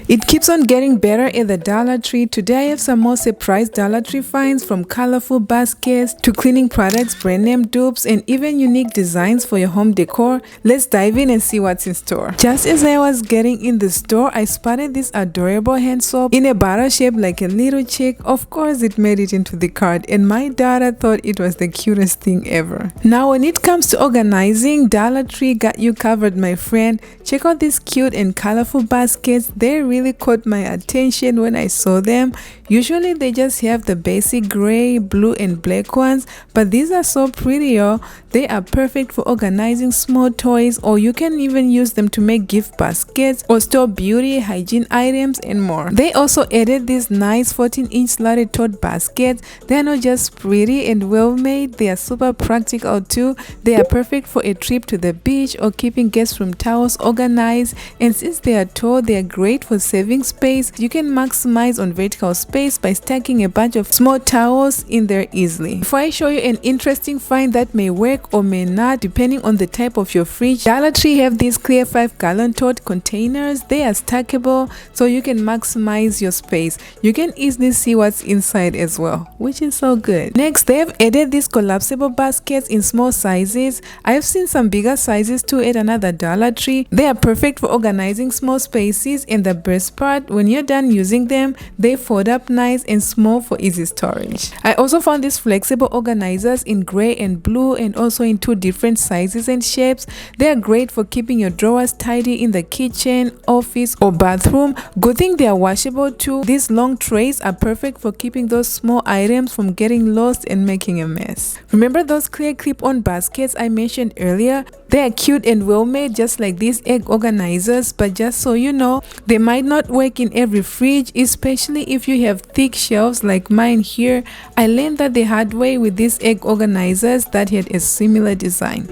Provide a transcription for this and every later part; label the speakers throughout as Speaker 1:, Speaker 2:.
Speaker 1: It keeps on getting better at the Dollar Tree. Today I have some more surprise Dollar Tree finds, from colorful baskets to cleaning products, brand name dupes, and even unique designs for your home decor. Let's dive in and see what's in store. Just as I was getting in the store, I spotted this adorable hand soap in a bottle shaped like a little chick. Of course, it made it into the cart, and my daughter thought it was the cutest thing ever. Now when it comes to organizing, Dollar Tree got you covered, my friend. Check out these cute and colorful baskets. They really caught my attention when I saw them. Usually they just have the basic gray, blue, and black ones, but these are so pretty, y'all. They are perfect for organizing small toys, or you can even use them to make gift baskets or store beauty, hygiene items, and more. They also added these nice 14-inch slotted tote baskets. They are not just pretty and well made, they are super practical too. They are perfect for a trip to the beach or keeping guest room towels organized, and since they are tall, they are great for saving space. You can maximize on vertical space by stacking a bunch of small towels in there easily. Before I show you an interesting find that may work or may not depending on the type of your fridge, Dollar Tree have these clear 5-gallon tote containers. They are stackable, so you can maximize your space. You can easily see what's inside as well, which is so good. Next, they have added these collapsible baskets in small sizes. I've seen some bigger sizes too at another Dollar Tree. They are perfect for organizing small spaces, and the best part, when you're done using them, they fold up nice and small for easy storage. I also found these flexible organizers in gray and blue, and also in 2 different sizes and shapes. They are great for keeping your drawers tidy in the kitchen, office, or bathroom. Good thing they are washable too. These long trays are perfect for keeping those small items from getting lost and making a mess. Remember those clear clip-on baskets I mentioned earlier? They are cute and well made, just like these egg organizers, but just so you know, they might not work in every fridge, especially if you have thick shelves like mine here. I learned that the hard way with these egg organizers that had a similar design.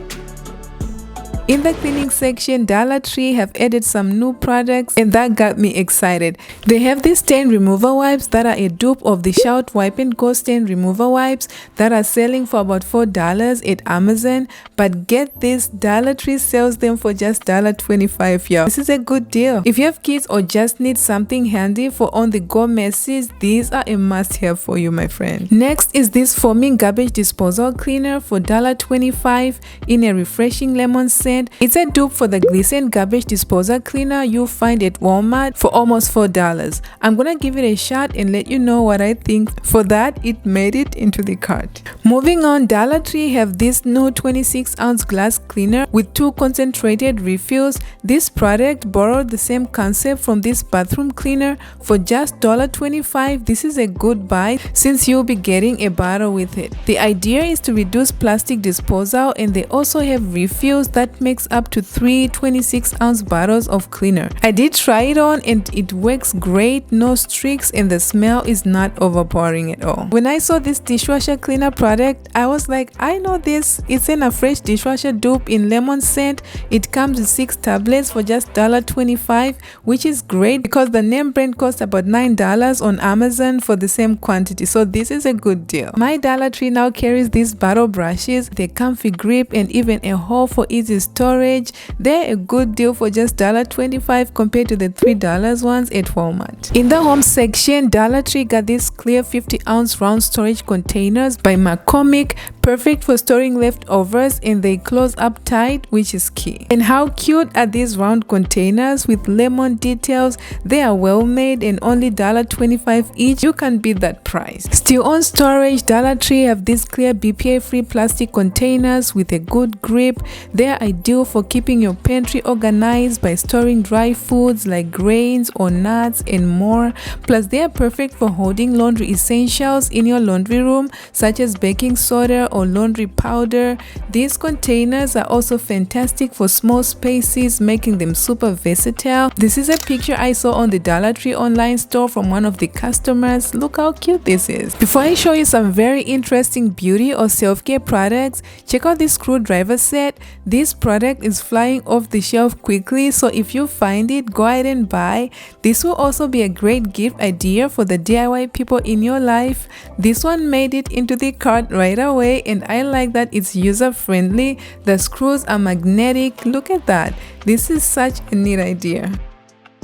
Speaker 1: In the cleaning section, Dollar Tree have added some new products, and that got me excited. They have these stain remover wipes that are a dupe of the Shout Wipe and Go stain remover wipes that are selling for about $4 at Amazon. But get this, Dollar Tree sells them for just $1.25, y'all. This is a good deal. If you have kids or just need something handy for on-the-go messes, these are a must-have for you, my friend. Next is this foaming garbage disposal cleaner for $1.25 in a refreshing lemon scent. It's a dupe for the Glisten garbage disposal cleaner you find at Walmart for almost $4. I'm gonna give it a shot and let you know what I think. For that, it made it into the cart. Moving on, Dollar Tree have this new 26-ounce glass cleaner with 2 concentrated refills. This product borrowed the same concept from this bathroom cleaner for just $1.25. This is a good buy since you'll be getting a bottle with it. The idea is to reduce plastic disposal, and they also have refills that makes up to 3 26-ounce bottles of cleaner. I did try it on and it works great, no streaks, and the smell is not overpowering at all. When I saw this dishwasher cleaner product, I was like, I know this. It's in a fresh dishwasher dupe in lemon scent. It comes with 6 tablets for just $1.25, which is great because the name brand costs about $9 on Amazon for the same quantity, so this is a good deal. My Dollar Tree now carries these bottle brushes, the comfy grip, and even a hole for easy storage. They're a good deal for just $1.25 compared to the $3 ones at Walmart. In the home section, Dollar Tree got these clear 50-ounce round storage containers by McCormick, perfect for storing leftovers, and they close up tight, which is key. And how cute are these round containers with lemon details? They are well made and only $1.25 each. You can beat that price. Still on storage, Dollar Tree have these clear BPA-free plastic containers with a good grip. They are ideal for keeping your pantry organized by storing dry foods like grains or nuts and more. Plus, they are perfect for holding laundry essentials in your laundry room, such as baking soda or laundry powder. These containers are also fantastic for small spaces, making them super versatile. This is a picture I saw on the Dollar Tree online store from one of the customers. Look how cute this is. Before I show you some very interesting beauty or self-care products, check out this screwdriver set. This product is flying off the shelf quickly, so if you find it, go ahead and buy. This will also be a great gift idea for the DIY people in your life. This one made it into the cart right away, and I like that it's user-friendly. The screws are magnetic. Look at that. This is such a neat idea.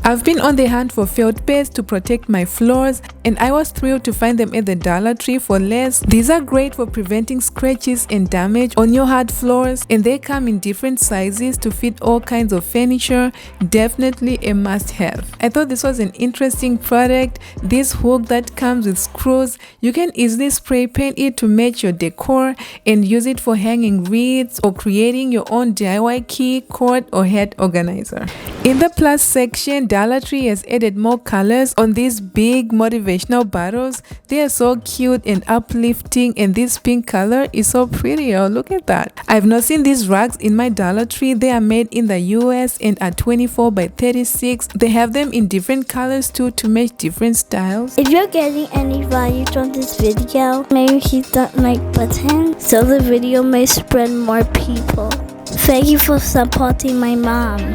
Speaker 1: I've been on the hunt for felt paste to protect my floors, and I was thrilled to find them at the Dollar Tree for less. These are great for preventing scratches and damage on your hard floors, and they come in different sizes to fit all kinds of furniture. Definitely a must-have. I thought this was an interesting product. This hook that comes with screws, you can easily spray paint it to match your decor and use it for hanging wreaths or creating your own DIY key, cord, or head organizer. In the plus section, Dollar Tree has added more colors on these big motivational bottles. They are so cute and uplifting, and this pink color is so pretty. Oh, look at that. I've not seen these rugs in my Dollar Tree. They are made in the US and are 24 by 36. They have them in different colors too to match different styles.
Speaker 2: If you're getting any value from this video, maybe hit that like button so the video may spread more people. Thank you for supporting my mom.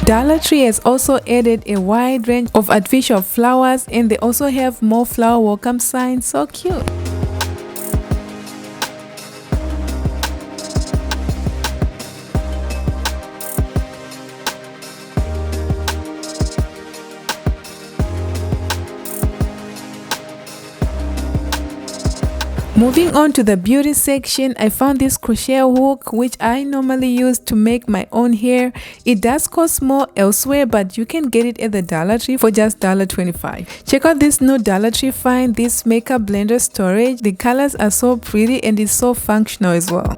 Speaker 1: Dollar Tree has also added a wide range of artificial flowers, and they also have more flower welcome signs. So cute. Moving on to the beauty section, I found this crochet hook which I normally use to make my own hair. It does cost more elsewhere, but you can get it at the Dollar Tree for just $1.25. Check out this new Dollar Tree find, this makeup blender storage. The colors are so pretty and it's so functional as well.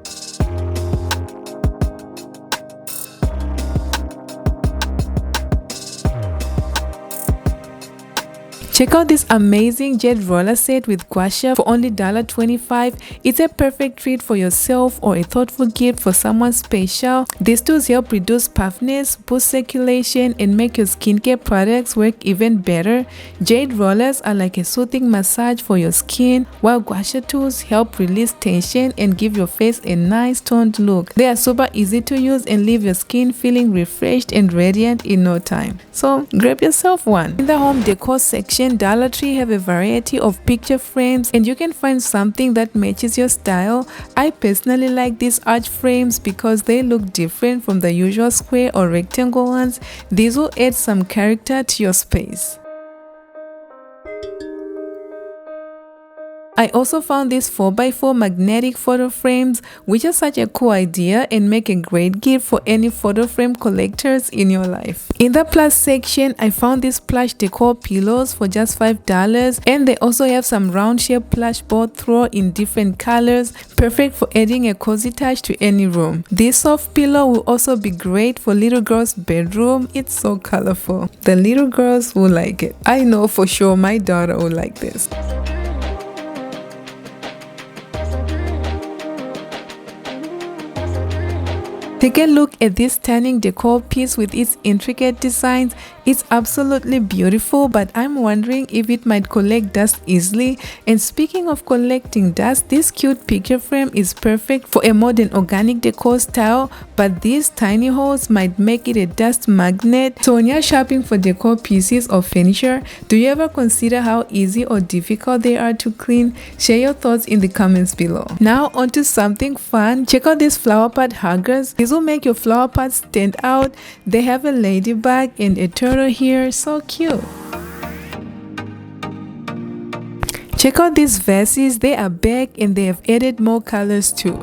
Speaker 1: Check out this amazing jet roller set with gua sha for only $1.25. It's a perfect treat for yourself or a thoughtful gift for someone special. These tools help reduce puffiness, boost circulation, and make your skincare products work even better. Jade rollers are like a soothing massage for your skin, while gua sha tools help release tension and give your face a nice toned look. They are super easy to use and leave your skin feeling refreshed and radiant in no time. So grab yourself one. In the home decor section, Dollar Tree have a variety of picture frames, and you can find something that matches your style. I personally like these arch frames because they look different from the usual square or rectangle ones. These will add some character to your space. I also found these 4x4 magnetic photo frames, which are such a cool idea and make a great gift for any photo frame collectors in your life. In the plus section, I found these plush decor pillows for just $5, and they also have some round shaped plush ball throw in different colors, perfect for adding a cozy touch to any room. This soft pillow will also be great for little girl's bedroom. It's so colorful. The little girls will like it. I know for sure my daughter will like this. Take a look at this stunning decor piece with its intricate designs. It's absolutely beautiful, but I'm wondering if it might collect dust easily. And speaking of collecting dust, this cute picture frame is perfect for a modern organic decor style, but these tiny holes might make it a dust magnet. So when you're shopping for decor pieces or furniture, do you ever consider how easy or difficult they are to clean? Share your thoughts in the comments below. Now onto something fun. Check out these flower pot huggers. These will make your flower pots stand out. They have a ladybug and a turtle here, so cute. Check out these vases. They are back and they have added more colors too.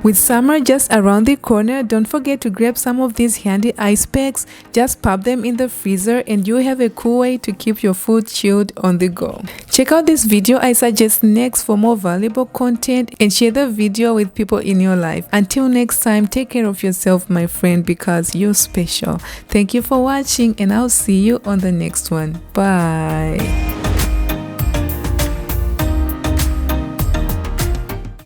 Speaker 1: With summer just around the corner, don't forget to grab some of these handy ice packs. Just pop them in the freezer and you have a cool way to keep your food chilled on the go. Check out this video I suggest next for more valuable content, and share the video with people in your life. Until next time, take care of yourself, my friend, because you're special. Thank you for watching, and I'll see you on the next one. Bye.